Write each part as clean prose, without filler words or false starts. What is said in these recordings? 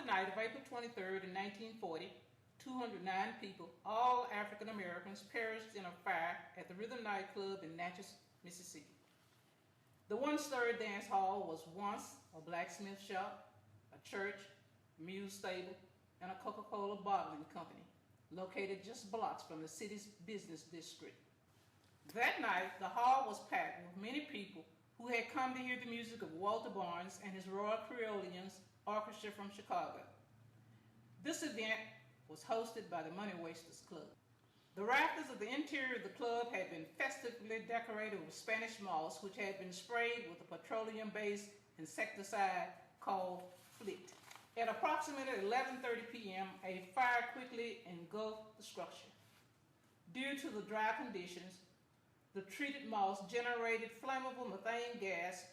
the night of April 23rd in 1940, 209 people, all African Americans, perished in a fire at the Rhythm nightclub in Natchez, Mississippi. The one-story dance hall was once a blacksmith shop, a church, mule stable, and a Coca-Cola bottling company, located just blocks from the city's business district. That night, the hall was packed with many people who had come to hear the music of Walter Barnes and his Royal Creolians Orchestra from Chicago. This event was hosted by the Money Wasters Club. The rafters of the interior of the club had been festively decorated with Spanish moss, which had been sprayed with a petroleum-based insecticide called flit. At approximately 11:30 p.m., a fire quickly engulfed the structure. Due to the dry conditions, the treated moss generated flammable methane gas.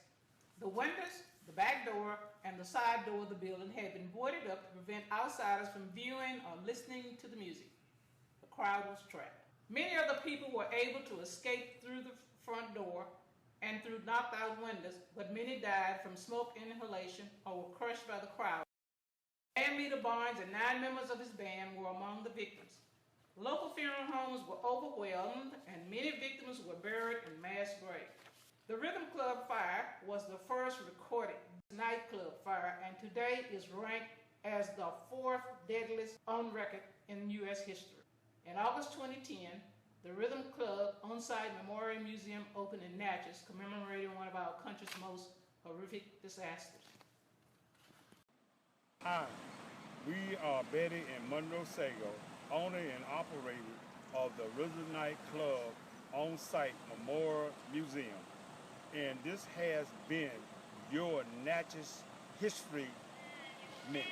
The windows, the back door, and the side door of the building had been boarded up to prevent outsiders from viewing or listening to the music. The crowd was trapped. Many other people were able to escape through the front door and through knocked-out windows, but many died from smoke inhalation or were crushed by the crowd. Band leader Barnes and 9 members of his band were among the victims. Local funeral homes were overwhelmed, and many victims were buried in mass graves. The Rhythm Club fire was the first recorded nightclub fire, and today is ranked as the 4th deadliest on record in U.S. history. In August 2010, the Rhythm Club on-site memorial museum opened in Natchez, commemorating one of our country's most horrific disasters. Hi, we are Betty and Monroe Sago, owner and operator of the Rhythm Night Club on-site memorial museum. And this has been your Natchez History Minute.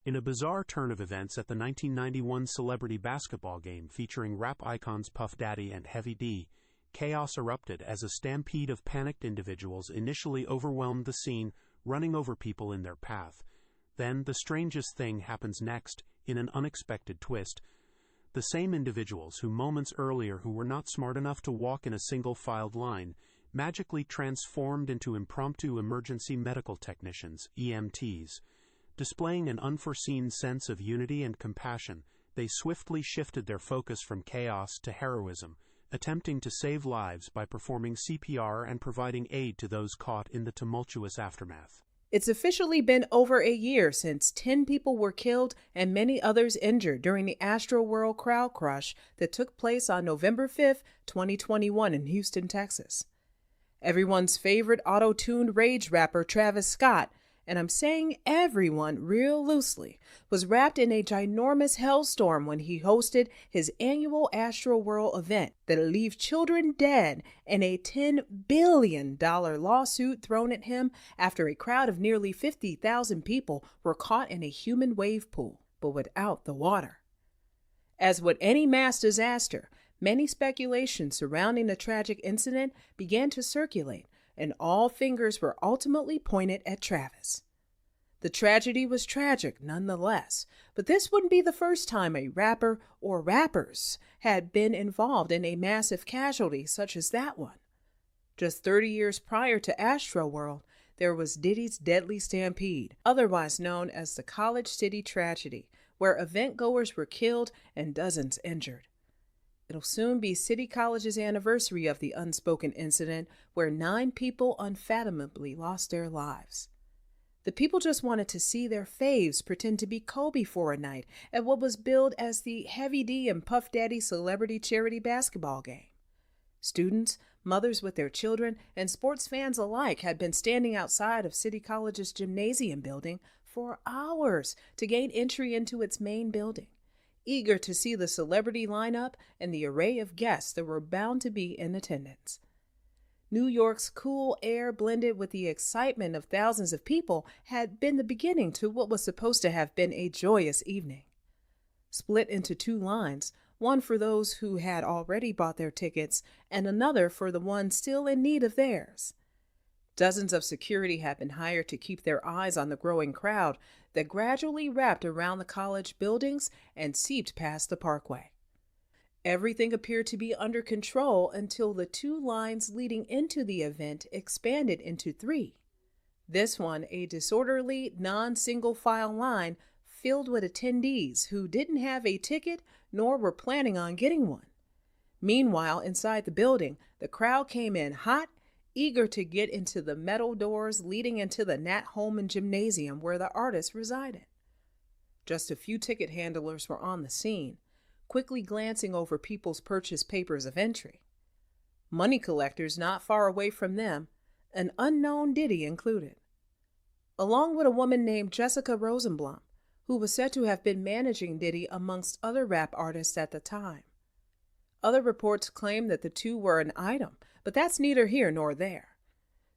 In a bizarre turn of events at the 1991 celebrity basketball game featuring rap icons Puff Daddy and Heavy D, chaos erupted as a stampede of panicked individuals initially overwhelmed the scene, running over people in their path. Then, the strangest thing happens next, in an unexpected twist. The same individuals who moments earlier who were not smart enough to walk in a single-filed line, magically transformed into impromptu emergency medical technicians, EMTs. Displaying an unforeseen sense of unity and compassion, they swiftly shifted their focus from chaos to heroism, attempting to save lives by performing CPR and providing aid to those caught in the tumultuous aftermath. It's officially been over a year since 10 people were killed and many others injured during the Astroworld crowd crush that took place on November 5th, 2021 in Houston, Texas. Everyone's favorite auto-tuned rage rapper Travis Scott, and I'm saying everyone real loosely, was wrapped in a ginormous hellstorm when he hosted his annual Astroworld event that'll leave children dead and a $10 billion lawsuit thrown at him after a crowd of nearly 50,000 people were caught in a human wave pool, but without the water. As with any mass disaster, many speculations surrounding the tragic incident began to circulate, and all fingers were ultimately pointed at Travis. The tragedy was tragic nonetheless, but this wouldn't be the first time a rapper or rappers had been involved in a massive casualty such as that one. Just 30 years prior to Astroworld, there was Diddy's Deadly Stampede, otherwise known as the College City Tragedy, where event-goers were killed and dozens injured. It'll soon be City College's anniversary of the unspoken incident where 9 people unfathomably lost their lives. The people just wanted to see their faves pretend to be Kobe for a night at what was billed as the Heavy D and Puff Daddy celebrity charity basketball game. Students, mothers with their children, and sports fans alike had been standing outside of City College's gymnasium building for hours to gain entry into its main building. eager to see the celebrity lineup and the array of guests that were bound to be in attendance. New York's cool air blended with the excitement of thousands of people had been the beginning to what was supposed to have been a joyous evening. Split into two lines, one for those who had already bought their tickets and another for the ones still in need of theirs. Dozens of security had been hired to keep their eyes on the growing crowd that gradually wrapped around the college buildings and seeped past the parkway. Everything appeared to be under control until the two lines leading into the event expanded into three. This one, a disorderly, non-single file line filled with attendees who didn't have a ticket nor were planning on getting one. Meanwhile, inside the building, the crowd came in hot, eager to get into the metal doors leading into the Nat Holman Gymnasium where the artist resided. Just a few ticket handlers were on the scene, quickly glancing over people's purchased papers of entry. Money collectors not far away from them, an unknown Diddy included, along with a woman named Jessica Rosenblum, who was said to have been managing Diddy amongst other rap artists at the time. Other reports claim that the two were an item, but that's neither here nor there.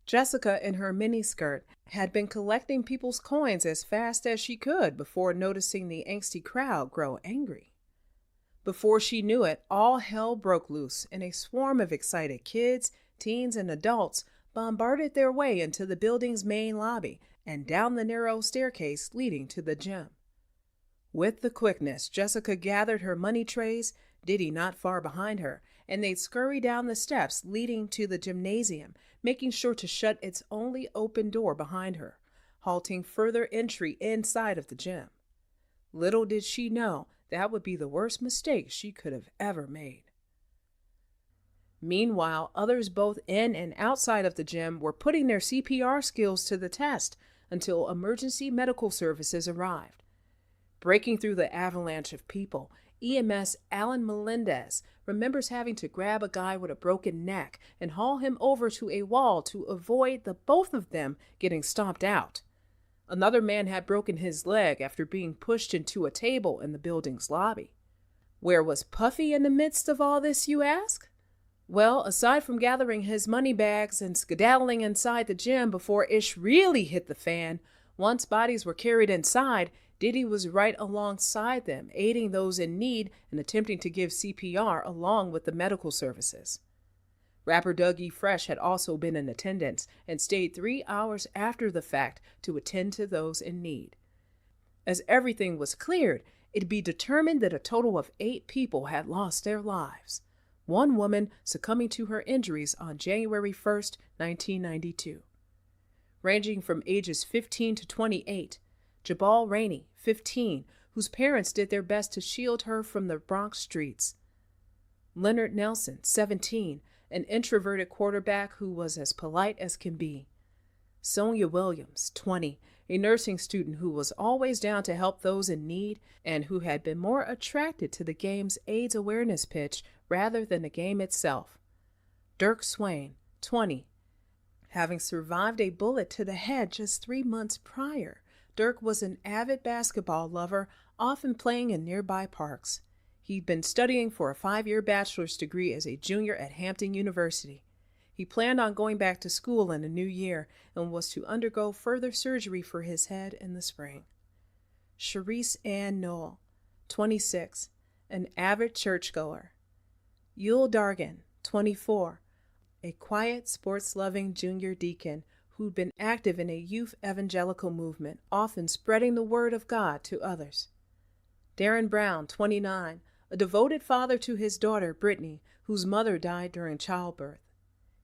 Jessica, in her miniskirt, had been collecting people's coins as fast as she could before noticing the angsty crowd grow angry. Before she knew it, all hell broke loose, and a swarm of excited kids, teens, and adults bombarded their way into the building's main lobby and down the narrow staircase leading to the gym. With the quickness, Jessica gathered her money trays, Diddy not far behind her, and they'd scurry down the steps leading to the gymnasium, making sure to shut its only open door behind her, halting further entry inside of the gym. Little did she know that would be the worst mistake she could have ever made. Meanwhile, others both in and outside of the gym were putting their CPR skills to the test until emergency medical services arrived. Breaking through the avalanche of people, EMS Alan Melendez remembers having to grab a guy with a broken neck and haul him over to a wall to avoid the both of them getting stomped out. Another man had broken his leg after being pushed into a table in the building's lobby. Where was Puffy in the midst of all this, you ask? Well, aside from gathering his money bags and skedaddling inside the gym before Ish really hit the fan, once bodies were carried inside, Diddy was right alongside them, aiding those in need and attempting to give CPR along with the medical services. Rapper Dougie Fresh had also been in attendance and stayed 3 hours after the fact to attend to those in need. As everything was cleared, it'd be determined that a total of 8 people had lost their lives, one woman succumbing to her injuries on January 1st, 1992. Ranging from ages 15 to 28, Jabal Rainey, 15, whose parents did their best to shield her from the Bronx streets. Leonard Nelson, 17, an introverted quarterback who was as polite as can be. Sonia Williams, 20, a nursing student who was always down to help those in need and who had been more attracted to the game's AIDS awareness pitch rather than the game itself. Dirk Swain, 20. Having survived a bullet to the head just 3 months prior, Dirk was an avid basketball lover, often playing in nearby parks. He'd been studying for a 5-year bachelor's degree as a junior at Hampton University. He planned on going back to school in the new year and was to undergo further surgery for his head in the spring. Sharice Ann Noel, 26, an avid churchgoer. Yul Dargan, 24, a quiet, sports-loving junior deacon who'd been active in a youth evangelical movement, often spreading the word of God to others. Darren Brown, 29, a devoted father to his daughter, Brittany, whose mother died during childbirth.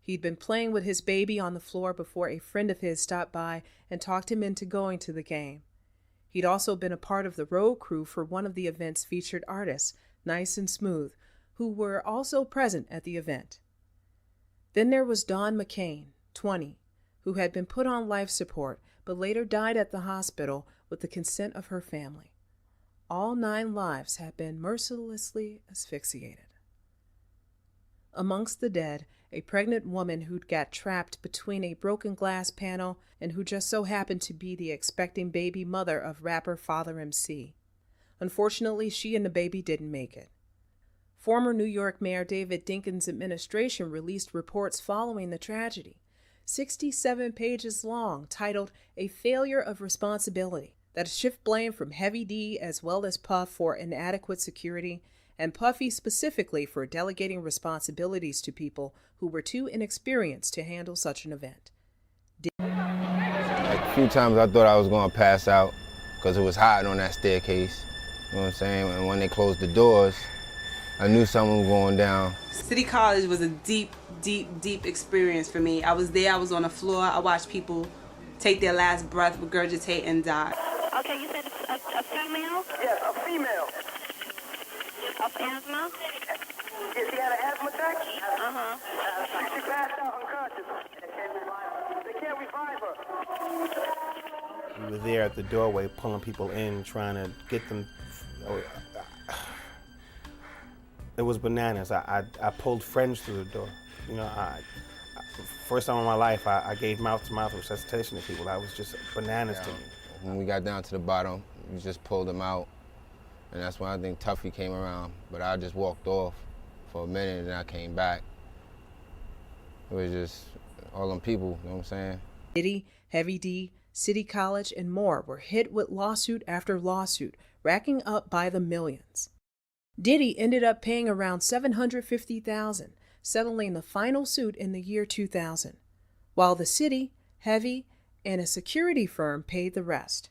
He'd been playing with his baby on the floor before a friend of his stopped by and talked him into going to the game. He'd also been a part of the road crew for one of the event's featured artists, Nice and Smooth, who were also present at the event. Then there was Dawn McCain, 20, who had been put on life support but later died at the hospital with the consent of her family. All 9 lives had been mercilessly asphyxiated. Amongst the dead, a pregnant woman who'd got trapped between a broken glass panel and who just so happened to be the expecting baby mother of rapper Father MC. Unfortunately, she and the baby didn't make it. Former New York Mayor David Dinkins' administration released reports following the tragedy, 67 pages long, titled A Failure of Responsibility, that shift blame from Heavy D as well as Puff for inadequate security, and Puffy specifically for delegating responsibilities to people who were too inexperienced to handle such an event. A few times I thought I was going to pass out because it was hot on that staircase. You know what I'm saying? And when they closed the doors, I knew something was going down. City College was a deep experience for me. I was there, I was on the floor, I watched people take their last breath, regurgitate, and die. Okay, you said a female? Yes, a female. Of asthma? Yes, she had an asthma attack? Uh-huh. She passed out unconscious. They can't revive her. We were there at the doorway pulling people in, trying to get them. It was bananas. I pulled friends through the door. You know, first time in my life, I gave mouth-to-mouth resuscitation to people. That was just bananas to me. When we got down to the bottom, we just pulled them out. And that's when I think Tuffy came around. But I just walked off for a minute and then I came back. It was just all them people, you know what I'm saying? Diddy, Heavy D, City College, and more were hit with lawsuit after lawsuit, racking up by the millions. Diddy ended up paying around $750,000, settling the final suit in the year 2000, while the city, Heavy, and a security firm paid the rest.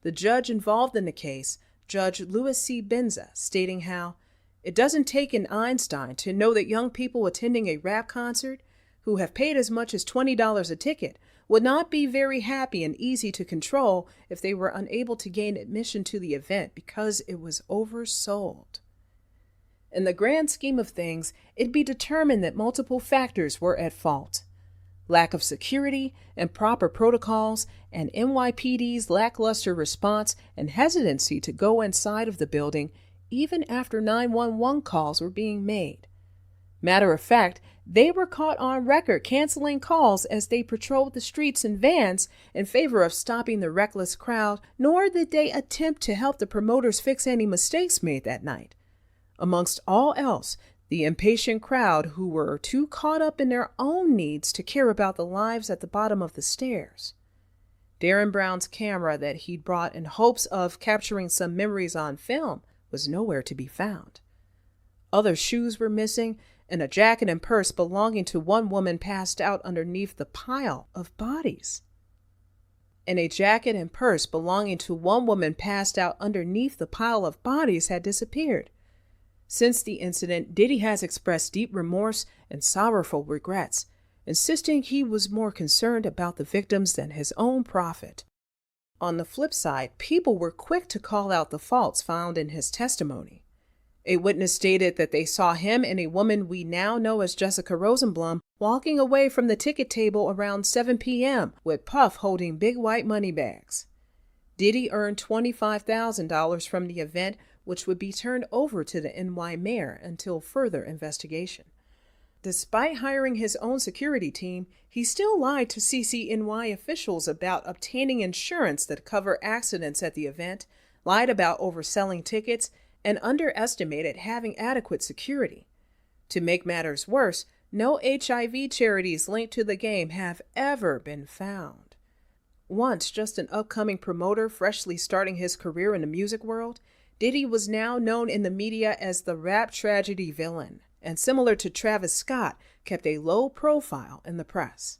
The judge involved in the case, Judge Louis C. Benza, stating how, "It doesn't take an Einstein to know that young people attending a rap concert, who have paid as much as $20 a ticket, would not be very happy and easy to control if they were unable to gain admission to the event because it was oversold." In the grand scheme of things, it'd be determined that multiple factors were at fault. Lack of security and proper protocols, and NYPD's lackluster response and hesitancy to go inside of the building even after 911 calls were being made. Matter of fact, they were caught on record canceling calls as they patrolled the streets in vans in favor of stopping the reckless crowd, nor did they attempt to help the promoters fix any mistakes made that night. Amongst all else, the impatient crowd who were too caught up in their own needs to care about the lives at the bottom of the stairs. Darren Brown's camera that he'd brought in hopes of capturing some memories on film was nowhere to be found. Other shoes were missing, and a jacket and purse belonging to one woman passed out underneath the pile of bodies. Had disappeared. Since the incident, Diddy has expressed deep remorse and sorrowful regrets, insisting he was more concerned about the victims than his own profit. On the flip side, people were quick to call out the faults found in his testimony. A witness stated that they saw him and a woman we now know as Jessica Rosenblum walking away from the ticket table around 7 p.m. with Puff holding big white money bags. Diddy earned $25,000 from the event, which would be turned over to the NY mayor until further investigation. Despite hiring his own security team, he still lied to CCNY officials about obtaining insurance that cover accidents at the event, lied about overselling tickets, and underestimated having adequate security. To make matters worse, no HIV charities linked to the game have ever been found. Once just an upcoming promoter freshly starting his career in the music world, Diddy was now known in the media as the rap tragedy villain, and similar to Travis Scott, kept a low profile in the press.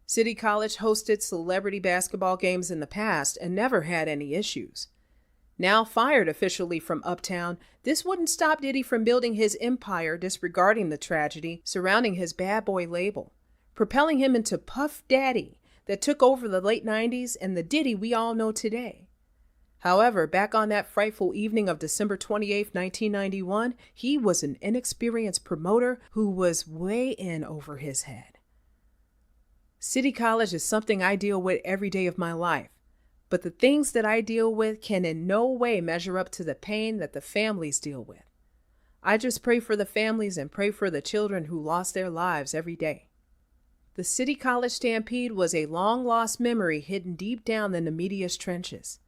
City College hosted celebrity basketball games in the past and never had any issues. Now fired officially from Uptown, this wouldn't stop Diddy from building his empire disregarding the tragedy surrounding his bad boy label, propelling him into Puff Daddy that took over the late 90s and the Diddy we all know today. However, back on that frightful evening of December 28, 1991, he was an inexperienced promoter who was way in over his head. City College is something I deal with every day of my life, but the things that I deal with can in no way measure up to the pain that the families deal with. I just pray for the families and pray for the children who lost their lives every day. The City College stampede was a long-lost memory hidden deep down in the media's trenches.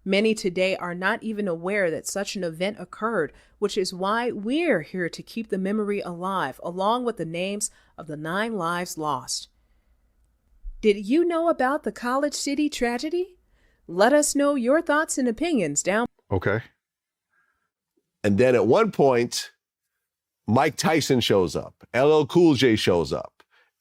Many today are not even aware that such an event occurred, which is why we're here to keep the memory alive, along with the names of the 9 lives lost. Did you know about the College City tragedy? Let us know your thoughts and opinions down. Okay. And then at one point, Mike Tyson shows up, LL Cool J shows up,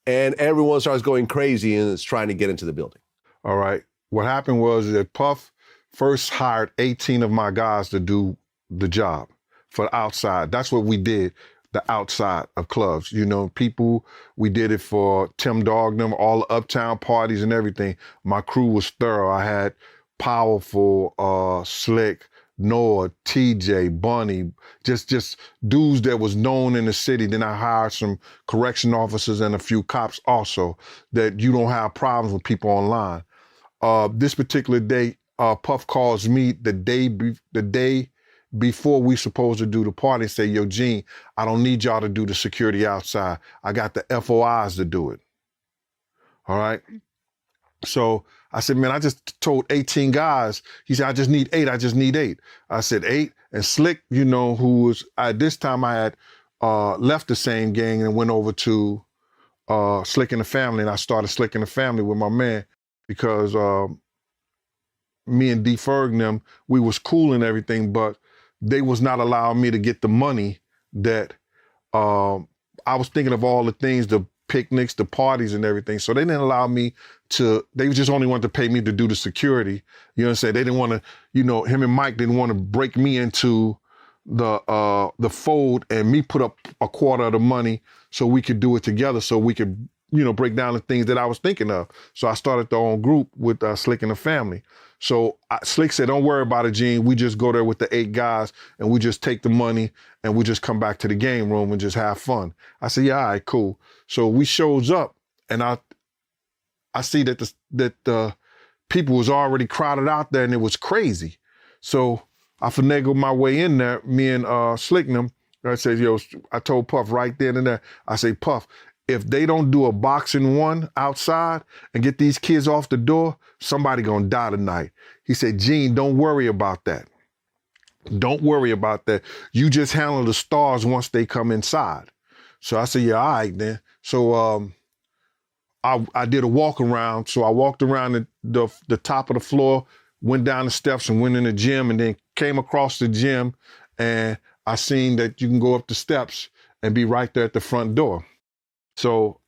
and everyone starts going crazy and is trying to get into the building. All right. What happened was that Puff first hired 18 of my guys to do the job for the outside. That's what we did, the outside of clubs. You know, people, we did it for Tim Dognum, all the uptown parties and everything. My crew was thorough. I had Powerful, Slick, Noah, TJ, Bunny, just dudes that was known in the city. Then I hired some correction officers and a few cops also, that you don't have problems with people online. This particular day, Puff calls me the day before we supposed to do the party and say, yo, Gene, I don't need y'all to do the security outside. I got the FOIs to do it. All right. So I said, man, I just told 18 guys. He said, I just need 8. I said 8. And Slick, you know, who was, at this time I had left the same gang and went over to Slick and the Family. And I started Slick and the Family with my man because me and D Ferg and them, we was cool and everything, but they was not allowing me to get the money that I was thinking of, all the things, the picnics, the parties and everything. So they didn't allow me to, they just only wanted to pay me to do the security. You know what I'm saying? They didn't want to, you know, him and Mike didn't want to break me into the fold and me put up a quarter of the money so we could do it together, so we could, you know, break down the things that I was thinking of. So I started the own group with Slick and the Family. So Slick said, don't worry about it, Gene. We just go there with the 8 guys and we just take the money and we just come back to the game room and just have fun. I said, yeah, all right, cool. So we shows up and I see that the people was already crowded out there and it was crazy. So I finagled my way in there, me and Slick and them. I said, yo, I told Puff right then and there, I say, Puff, if they don't do a boxing one outside and get these kids off the door, somebody gonna die tonight. He said, Gene, don't worry about that. Don't worry about that. You just handle the stars once they come inside. So I said, yeah, all right then. So I did a walk around. So I walked around the top of the floor, went down the steps and went in the gym, and then came across the gym, and I seen that you can go up the steps and be right there at the front door. So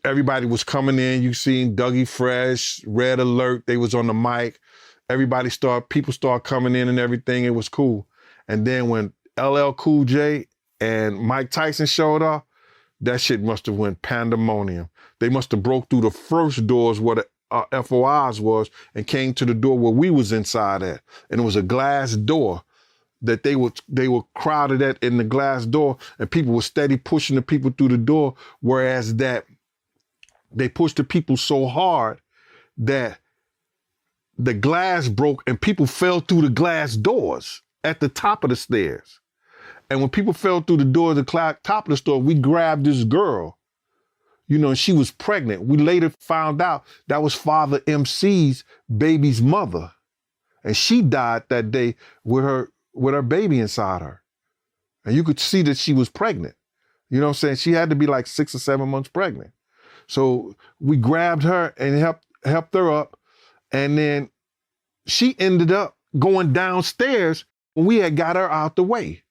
everybody was coming in. You seen Dougie Fresh, Red Alert, they was on the mic. People start coming in and everything. It was cool. And then when LL Cool J and Mike Tyson showed up, that shit must have went pandemonium. They must have broke through the first doors where the FOIs was and came to the door where we was inside at. And it was a glass door that they were crowded at in the glass door, and people were steady pushing the people through the door, whereas that they pushed the people so hard that the glass broke and people fell through the glass doors at the top of the stairs. And when people fell through the doors at the top of the store, we grabbed this girl, you know, and she was pregnant. We later found out that was Father MC's baby's mother. And she died that day with her baby inside her. And you could see that she was pregnant. You know what I'm saying? She had to be like 6 or 7 months pregnant. So we grabbed her and helped her up. And then she ended up going downstairs when we had got her out the way.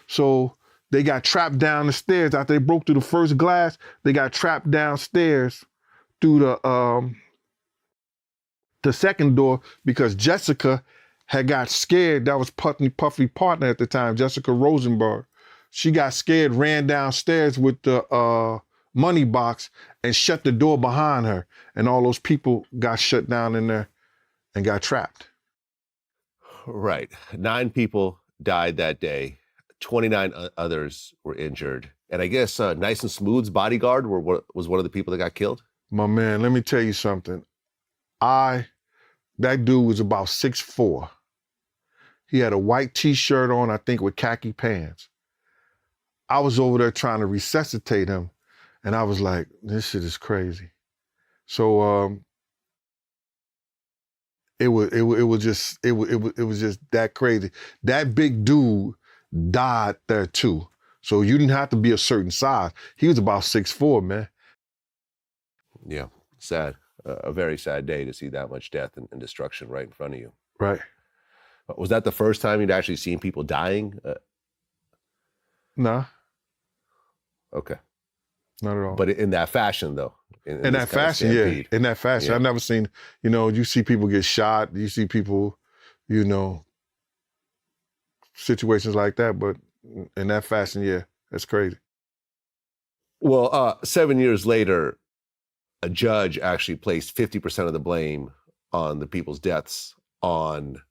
So they got trapped down the stairs. After they broke through the first glass, they got trapped downstairs through the second door because Jessica had got scared. That was Puffy partner at the time, Jessica Rosenberg. She got scared, ran downstairs with the money box and shut the door behind her. And all those people got shut down in there and got trapped. Right. 9 people died that day. 29 others were injured. And I guess Nice and Smooth's bodyguard was one of the people that got killed? My man, let me tell you something. That dude was about 6'4". He had a white t-shirt on, I think with khaki pants. I was over there trying to resuscitate him, and I was like, this shit is crazy. So it was just that crazy. That big dude died there too. So you didn't have to be a certain size. He was about 6'4", man. Yeah, sad. A very sad day to see that much death and destruction right in front of you. Right. Was that the first time you'd actually seen people dying? Nah. Okay. Not at all. But in that fashion, though. In that fashion, yeah. In that fashion. Yeah. I've never seen, you see people get shot. You see people, situations like that. But in that fashion, yeah, that's crazy. Well, 7 years later, a judge actually placed 50% of the blame on the people's deaths on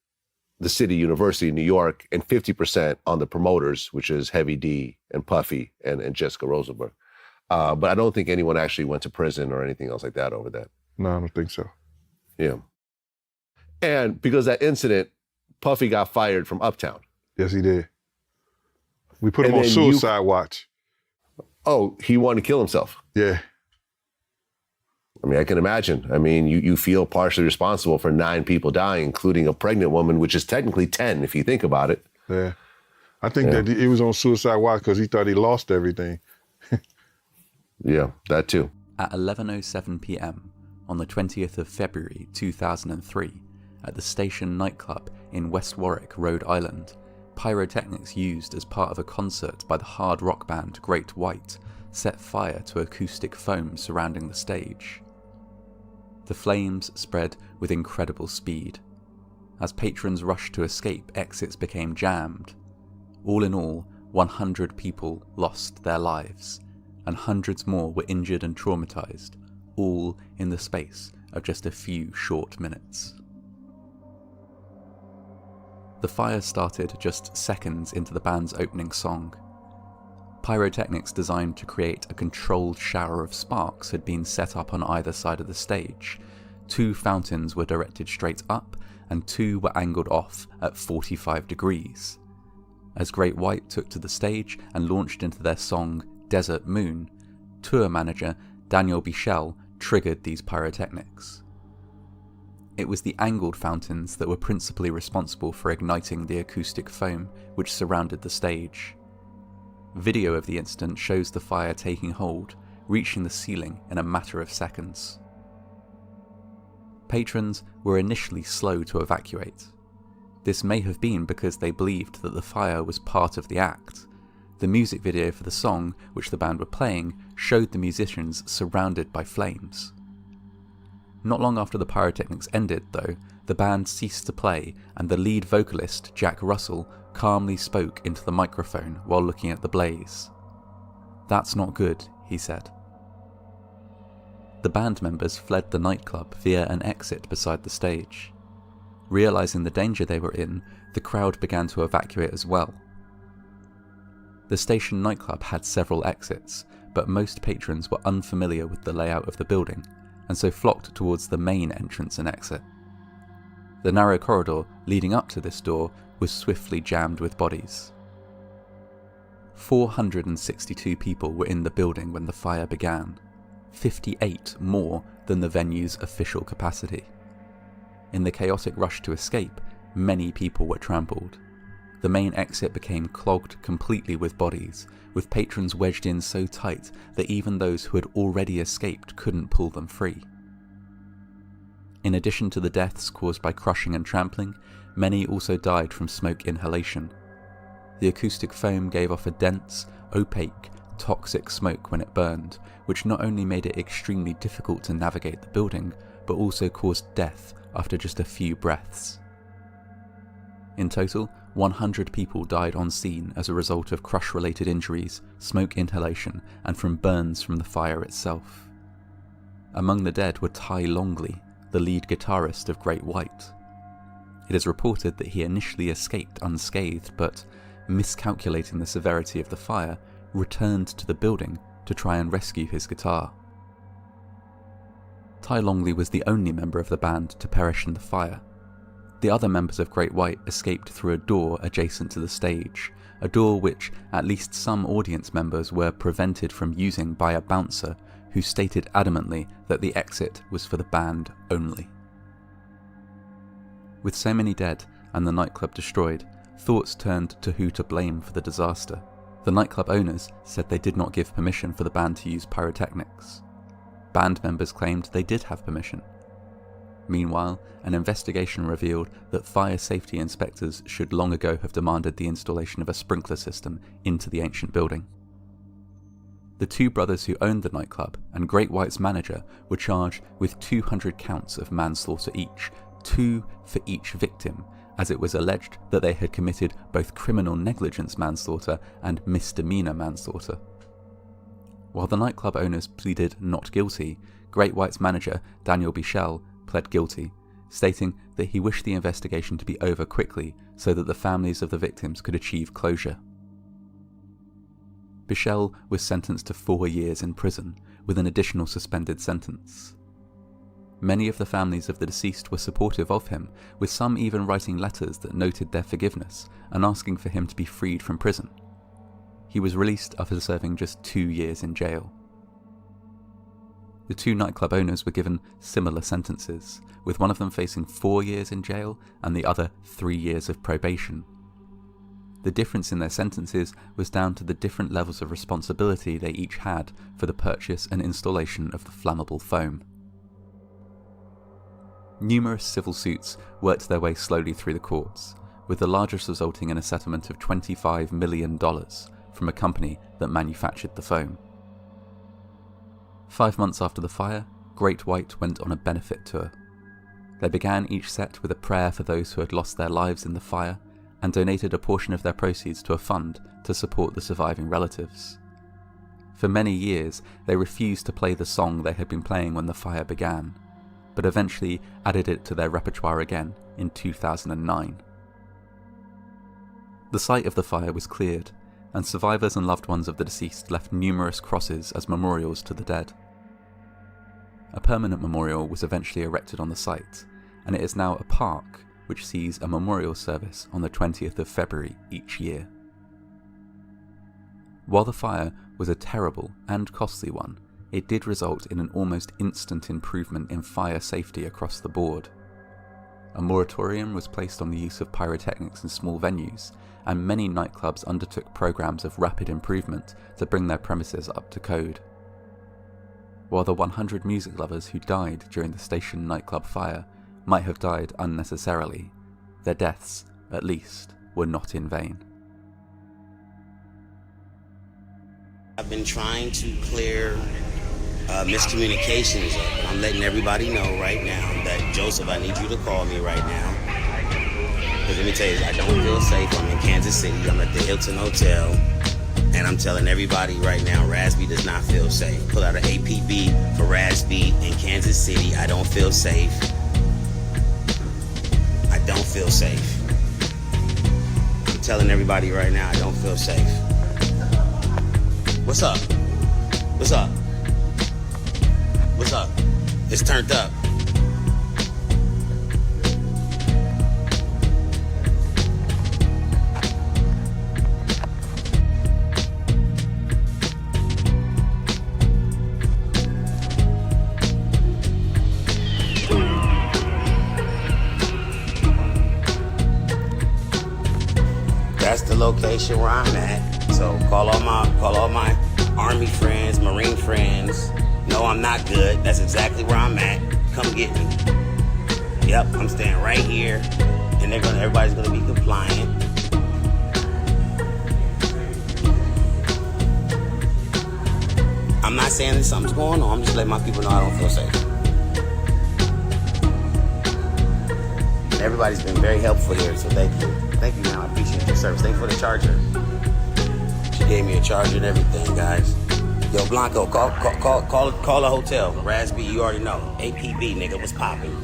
the City University in New York and 50% on the promoters, which is Heavy D and Puffy and Jessica Rosenberg. But I don't think anyone actually went to prison or anything else like that over that. No, I don't think so. Yeah. And because of that incident, Puffy got fired from Uptown. Yes, he did. We put him on suicide watch. Oh, he wanted to kill himself. Yeah. I mean, I can imagine. I mean, you feel partially responsible for 9 people dying, including a pregnant woman, which is technically 10 if you think about it. Yeah. I think that he was on suicide watch because he thought he lost everything. Yeah, that too. At 11:07 p.m. on the 20th of February 2003, at the Station nightclub in West Warwick, Rhode Island, pyrotechnics used as part of a concert by the hard rock band Great White set fire to acoustic foam surrounding the stage. The flames spread with incredible speed. As patrons rushed to escape, exits became jammed. All in all, 100 people lost their lives, and hundreds more were injured and traumatized, all in the space of just a few short minutes. The fire started just seconds into the band's opening song. Pyrotechnics designed to create a controlled shower of sparks had been set up on either side of the stage. 2 fountains were directed straight up, and 2 were angled off at 45 degrees. As Great White took to the stage and launched into their song Desert Moon, tour manager Daniel Bichel triggered these pyrotechnics. It was the angled fountains that were principally responsible for igniting the acoustic foam which surrounded the stage. Video of the incident shows the fire taking hold, reaching the ceiling in a matter of seconds. Patrons were initially slow to evacuate. This may have been because they believed that the fire was part of the act. The music video for the song, which the band were playing, showed the musicians surrounded by flames. Not long after the pyrotechnics ended, though, the band ceased to play, and the lead vocalist, Jack Russell, calmly spoke into the microphone while looking at the blaze. "That's not good," he said. The band members fled the nightclub via an exit beside the stage. Realizing the danger they were in, the crowd began to evacuate as well. The Station nightclub had several exits, but most patrons were unfamiliar with the layout of the building, and so flocked towards the main entrance and exit. The narrow corridor leading up to this door was swiftly jammed with bodies. 462 people were in the building when the fire began, 58 more than the venue's official capacity. In the chaotic rush to escape, many people were trampled. The main exit became clogged completely with bodies, with patrons wedged in so tight that even those who had already escaped couldn't pull them free. In addition to the deaths caused by crushing and trampling, many also died from smoke inhalation. The acoustic foam gave off a dense, opaque, toxic smoke when it burned, which not only made it extremely difficult to navigate the building, but also caused death after just a few breaths. In total, 100 people died on scene as a result of crush-related injuries, smoke inhalation, and from burns from the fire itself. Among the dead were Ty Longley, the lead guitarist of Great White. It is reported that he initially escaped unscathed, but, miscalculating the severity of the fire, returned to the building to try and rescue his guitar. Ty Longley was the only member of the band to perish in the fire. The other members of Great White escaped through a door adjacent to the stage, a door which at least some audience members were prevented from using by a bouncer who stated adamantly that the exit was for the band only. With so many dead and the nightclub destroyed, thoughts turned to who to blame for the disaster. The nightclub owners said they did not give permission for the band to use pyrotechnics. Band members claimed they did have permission. Meanwhile, an investigation revealed that fire safety inspectors should long ago have demanded the installation of a sprinkler system into the ancient building. The two brothers who owned the nightclub and Great White's manager were charged with 200 counts of manslaughter each, 2 for each victim, as it was alleged that they had committed both criminal negligence manslaughter and misdemeanor manslaughter. While the nightclub owners pleaded not guilty, Great White's manager, Daniel Bichel, pled guilty, stating that he wished the investigation to be over quickly so that the families of the victims could achieve closure. Bichel was sentenced to 4 years in prison, with an additional suspended sentence. Many of the families of the deceased were supportive of him, with some even writing letters that noted their forgiveness and asking for him to be freed from prison. He was released after serving just 2 years in jail. The two nightclub owners were given similar sentences, with one of them facing 4 years in jail and the other 3 years of probation. The difference in their sentences was down to the different levels of responsibility they each had for the purchase and installation of the flammable foam. Numerous civil suits worked their way slowly through the courts, with the largest resulting in a settlement of $25 million from a company that manufactured the foam. 5 months after the fire, Great White went on a benefit tour. They began each set with a prayer for those who had lost their lives in the fire, and donated a portion of their proceeds to a fund to support the surviving relatives. For many years, they refused to play the song they had been playing when the fire began, but eventually added it to their repertoire again in 2009. The site of the fire was cleared, and survivors and loved ones of the deceased left numerous crosses as memorials to the dead. A permanent memorial was eventually erected on the site, and it is now a park which sees a memorial service on the 20th of February each year. While the fire was a terrible and costly one, it did result in an almost instant improvement in fire safety across the board. A moratorium was placed on the use of pyrotechnics in small venues, and many nightclubs undertook programs of rapid improvement to bring their premises up to code. While the 100 music lovers who died during the station nightclub fire might have died unnecessarily, their deaths, at least, were not in vain. I've been trying to clear miscommunications up, and I'm letting everybody know right now that, Joseph, I need you to call me right now. Because let me tell you, I don't feel safe. I'm in Kansas City. I'm at the Hilton Hotel. And I'm telling everybody right now, Rasby does not feel safe. Pull out an APB for Rasby in Kansas City. I don't feel safe. I don't feel safe. I'm telling everybody right now, I don't feel safe. What's up? What's up? What's up? It's turned up. That's the location where I'm at. So call all my Army friends, Marine friends. No, I'm not good. That's exactly where I'm at. Come get me. Yep, I'm staying right here, and everybody's gonna be compliant. I'm not saying that something's going on. I'm just letting my people know I don't feel safe. And everybody's been very helpful here, so thank you. Thank you, man. I appreciate your service. Thank you for the charger. She gave me a charger and everything, guys. Yo, Blanco, call a hotel. Rasby, you already know. APB, nigga, what's popping?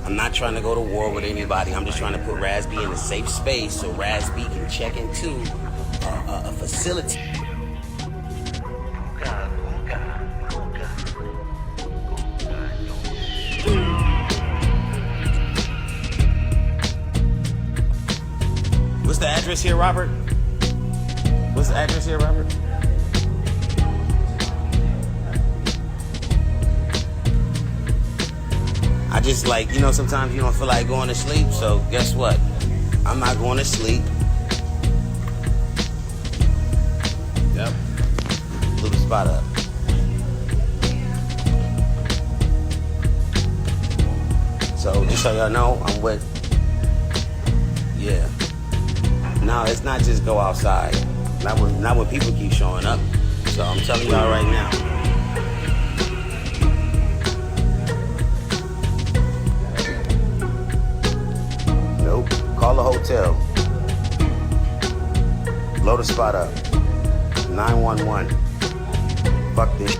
I'm not trying to go to war with anybody. I'm just trying to put Rasby in a safe space so Rasby can check into a facility. What's the address here, Robert? What's the address here, Robert? I just like, you know, sometimes you don't feel like going to sleep, so guess what? I'm not going to sleep. Yep. Blew the spot up. So just so y'all know, I'm with, yeah. No, it's not just go outside. Not when people keep showing up. So I'm telling y'all right now. Nope. Call the hotel. Blow the spot up. 911. Fuck this.